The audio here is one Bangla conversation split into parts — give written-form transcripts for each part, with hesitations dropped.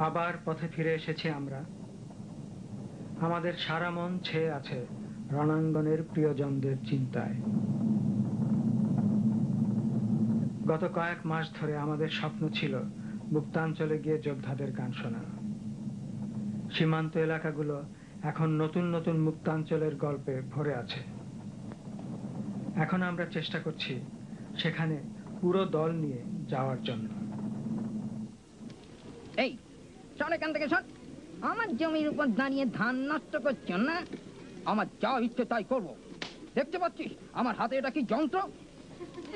আবার পথে ফিরে এসেছি আমরা। আমাদের সারা মন ছেয়ে আছে রণাঙ্গনের প্রিয়জনদের চিন্তায়। গত কয়েক মাস ধরে আমাদের স্বপ্ন ছিল মুক্তাঞ্চলে গিয়ে যোদ্ধাদের গান শোনা। সীমান্ত এলাকাগুলো এখন নতুন নতুন মুক্তাঞ্চলের গল্পে ভরে আছে। এখন আমরা চেষ্টা করছি সেখানে পুরো দল নিয়ে যাওয়ার জন্য। এই সর এখান থেকে সর। আমার জমির উপর দাঁড়িয়ে ধান নষ্ট করছো না? আমার যা ইচ্ছে তাই করবো। দেখতে পাচ্ছিস আমার হাতে এটা কি যন্ত্র?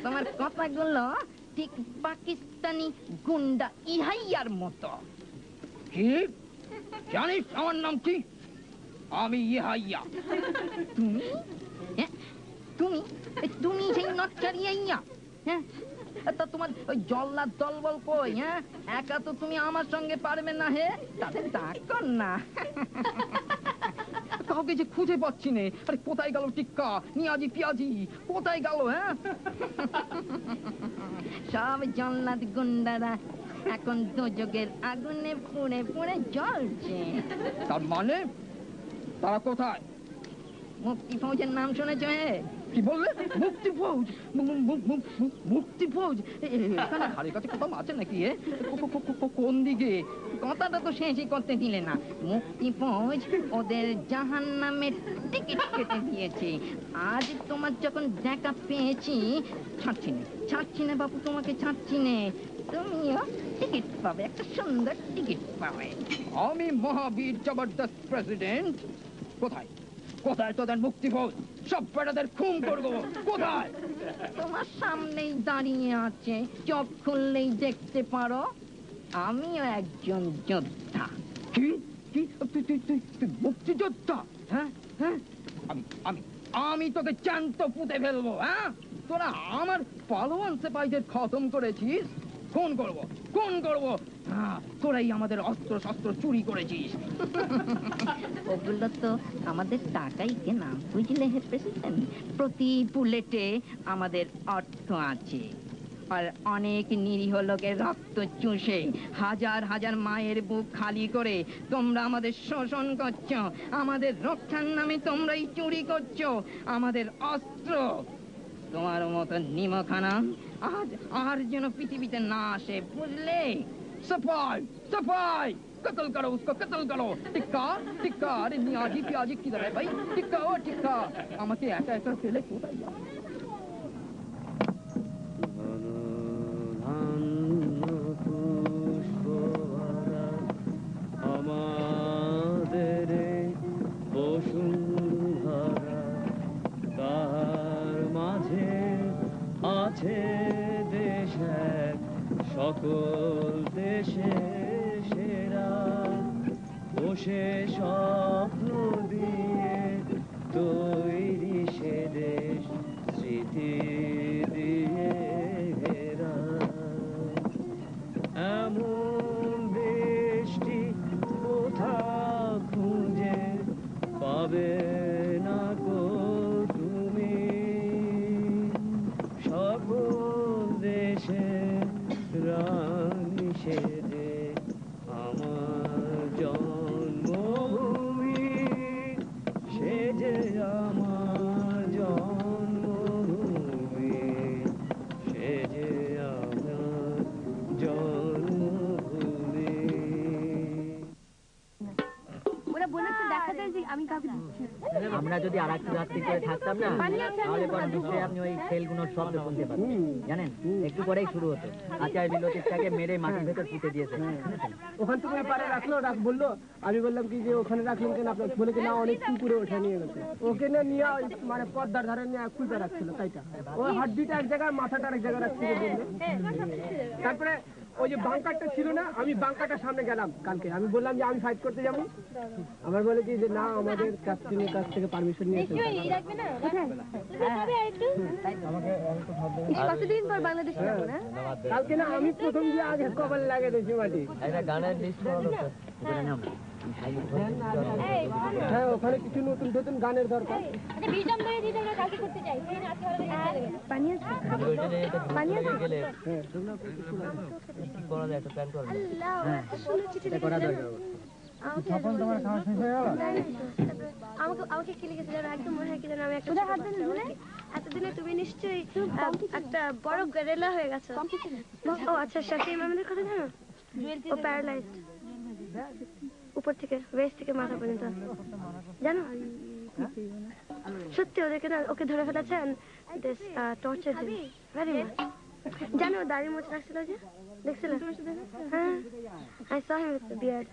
তোমার কথাগুলো ঠিক পাকিস্তানি গুন্ডা ইহাইয়ার মতো। কি জানিস আমার নাম কি? আমি ইহাইয়া। তুমি তুমি তুমি সেই নচ্চারি ইহাইয়া? হ্যাঁ, তা তোমার ওই জল্লাদ দলবল কই? হ্যাঁ, একা তো তুমি আমার সঙ্গে পারবে না। হে, তাদের ডাক না। কাউকে যে খুঁজে পাচ্ছি নে। আরে কোথায় গেল টিক্কা, নিয়াজি, পিয়াজি কোথায় গেল? হ্যাঁ, সব জল্লাদ গুন্ডারা এখন দোজখের আগুনে পুড়ে পুড়ে জ্বলছে। তার মানে তারা কোথায়? মুক্তি ফৌজের নাম শুনেছ? কি বললে? মুক্তি ফৌজ? মুক্তি ফৌজ এখানে ধারে কাছে কোথাও আছে নাকি? কোন দিকে? কথাটা তো শেষই করতে দিলে না। মুক্তি ফৌজ ওদের জাহান্নামের টিকিট কেটে দিয়েছে। আজ তোমার যখন দেখা পেয়েছি, ছাড়ছি না বাবু, তোমাকে ছাড়ছি না। তুমিও টিকিট পাবে, একটা সুন্দর টিকিট পাবে। আমি মহাবীর জবরদস্ত প্রেসিডেন্ট। কোথায় কোথায় তোদের মুক্তি ফৌজ? সব বেটাদের খুন করবো। কোথায়? তোমার সামনেই দাঁড়িয়ে আছে, চোখ খুললেই দেখতে পারো। আমিও একজন যোদ্ধা। কি কি তুই মুক্তিযোদ্ধা? হ্যাঁ হ্যাঁ, আমি তোকে জ্যান্ত পুঁতে ফেলবো। হ্যাঁ, তোরা আমার পালোয়ান সিপাহীদের খতম করেছিস। খুন করবো। হ্যাঁ, তোরাই আমাদের অস্ত্র শস্ত্র চুরি করেছিস। ওগুলো তো আমাদের টাকাই কেনা, বুঝলে হে প্রেসিডেন্ট? প্রতি বুলেটে আমাদের অর্থ আছে। আর অনেক নিরীহ লোকের রক্ত চুষে হাজার হাজার মায়ের বুক খালি করে তোমরা আমাদের শোষণ করছো। আমাদের রক্ষার নামে তোমরাই চুরি করছো আমাদের অস্ত্র। তোমার মতো নিমখানা আজ আর যেন পৃথিবীতে না আসে, বুঝলে? सफाई कत्ल करो, उसको कत्ल करो। टिक्का अरे नियाजी पियाजी किधर है भाई? टिक्का ओ टिक्का আমাকে একা একা ফেলে কোথায় যাও? আমাদের বসুন্ধরা তার মাঝে আছে দেশ এক, সকল দেশে সেরা। বসে স্বপ্ন দিয়ে তৈরি সে দেশ, স্মৃতি দিয়ে ঘেরা। এমন দেশটি কোথাও খুঁজে পাবে না গো তুমি। সকল দেশে রানী সে যে আমার জন্মভূমি, সে যে আমার জন্মভূমি, সে যে আমার জন্মভূমি। ওরা বলেছে দেখা যায় যে আমি কাউকে দিচ্ছি। আমরা যদি আর একটু রাত্রি করে থাকতাম না, তাহলে পরে নিশ্চয়ই আপনি ওই খেলগুলোর শব্দ শুনতে পাবেন। জানেন, একটু পরেই শুরু হতো। আচার্য বিলোচিতটাকে মেরে মাটির ভেতর পুঁতে দিয়েছে। ওখান থেকে পারে রাখলো, বললো। আমি বললাম কি যে ওখানে রাখলেন কেন আপনার? বলে কি না, অনেক পুকুরে ওঠে নিয়ে গেছে। ওকে নিয়ে মানে পদ্মার ধারে নিয়ে খুলতে রাখছিল, তাইটা ওই হাড্ডিটা এক জায়গায়, মাথাটা এক জায়গায় রাখছিল বললো। তারপরে ওই যে বাংকারটা ছিল না, আমি বাংকারটার সামনে গেলাম কালকে। আমি বললাম যে আমি ফাইট করতে যাবো। আমার বলে কি যে না, আমাদের ক্যাপ্টেনের কাছ থেকে পারমিশন নিয়ে কতদিন পর বাংলাদেশে যাবো না? কালকে না, আমি প্রথম গিয়ে আগে কপাল লাগে দিয়েছি মাটি। একটা গানের লিস্ট হ্যাঁ ওখানে কিছু নতুন নতুন গানের দরকার। পানি আছে? পানি আছে? হ্যাঁ এটা করা দরকার। আমাকে কি লিখেছে জানো? একদম মনে হয় কি জানো, আমি একটা এতদিনে তুমি নিশ্চয়ই একটা বড় গেরেলা হয়ে গেছো। ও আচ্ছা, শাফি ইমামের কথা জানো? ও প্যারালাইজড উপর থেকে, ওয়েস্ট থেকে মাথা পর্যন্ত, জানো? সত্যি ওদেরকে না, ওকে ধরে ফেলেছে টর্চার ভেরি মাচ। জানো দাড়ি মোচ রাখছিল যে, দেখছিল? হ্যাঁ, আই সহ হিম উইথ দ্য বিয়ার্ড।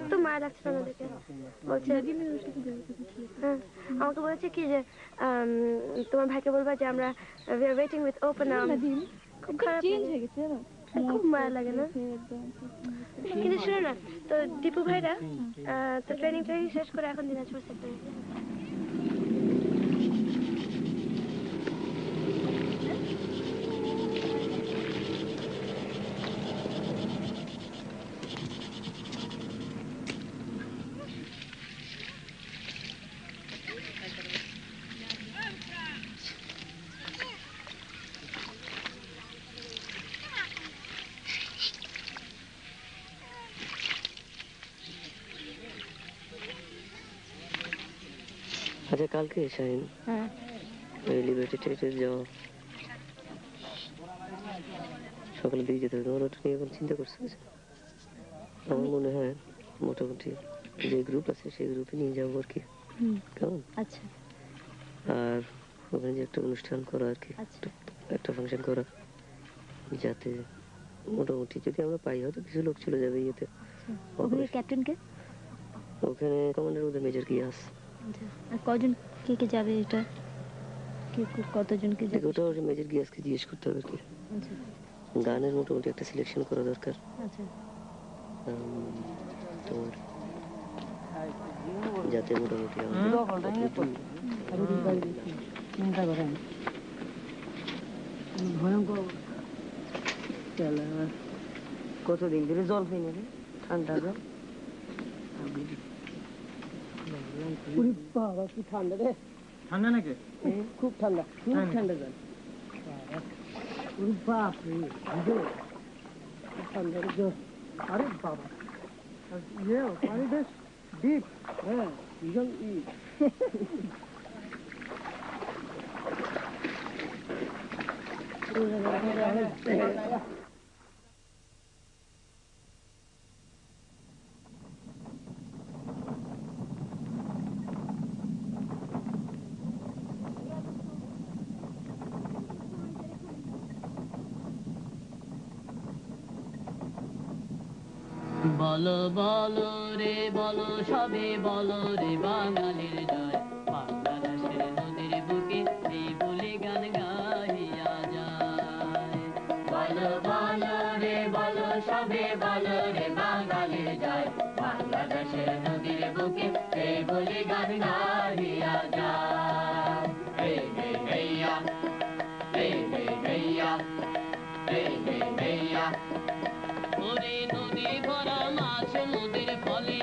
এত মায়া লাগছিল না দেখে। বলছে হ্যাঁ, আমাকে বলেছে কি যে তোমার ভাইকে বলবা যে আমরা we are waiting with open arms. খুব খারাপ হয়ে গেছে, খুব মায়া লাগে না? কিন্তু শোনো না, তো দীপু ভাইরা তো ট্রেনিং শেষ করে এখন দিনাজপুর সেক্টরে। আচ্ছা কালকে শাহিন ওই লিবার্টি টেটে যাওয়া সকালে দিয়ে যেতে হবে, তোমার ওটা নিয়ে এখন চিন্তা করছো? আমার মনে হয় মোটামুটি যে গ্রুপ আছে সেই গ্রুপে নিয়ে যাবো আর কি। কেমন? আচ্ছা আর ওখানে যে একটা অনুষ্ঠান করা আর কি, একটা ফাংশন করা, যাতে মোটামুটি যদি আমরা পাই হয়তো কিছু লোক চলে যাবে ইয়েতে। ওখানে ক্যাপ্টেনকে? ওখানে কমান্ডার মধ্যে মেজর গিয়াস। আর কজন কে কে যাবে? এটা কতজনকে যাবে? ওটা মেজর গিয়াসকে জিজ্ঞেস করতে হবে আর কি। গানের মোটামুটি একটা সিলেকশন করা দরকার। তোমার যাতে মোটামুটি চিন্তা করেন ভয়ঙ্কর কতদিন ধরে জল খাই না রে, ঠান্ডা জল। বাবা কি ঠান্ডা রে! ঠান্ডা নাকি? খুব ঠান্ডা, খুব ঠান্ডা জল। বাপ রে, ঠান্ডা জল। আরে বাবা, পানি বেশ ডিপ। হ্যাঁ ভীষণ বলো বলো রে বলো সবে বলো রে বাঙালির জয়, বাংলাদেশের নদীর বুকে এই বলে গান গাহিয়া যায়। বলো বলো রে বলো সবে বলো রে বাঙালির জয়, বাংলাদেশের নদীর বুকে এই বলে গান গাহিয়া যায়। হে হে হেইয়া, হে হে হেইয়া, হে হে হেইয়া। ওরে নদী ভরা মাছ নদীর ফলে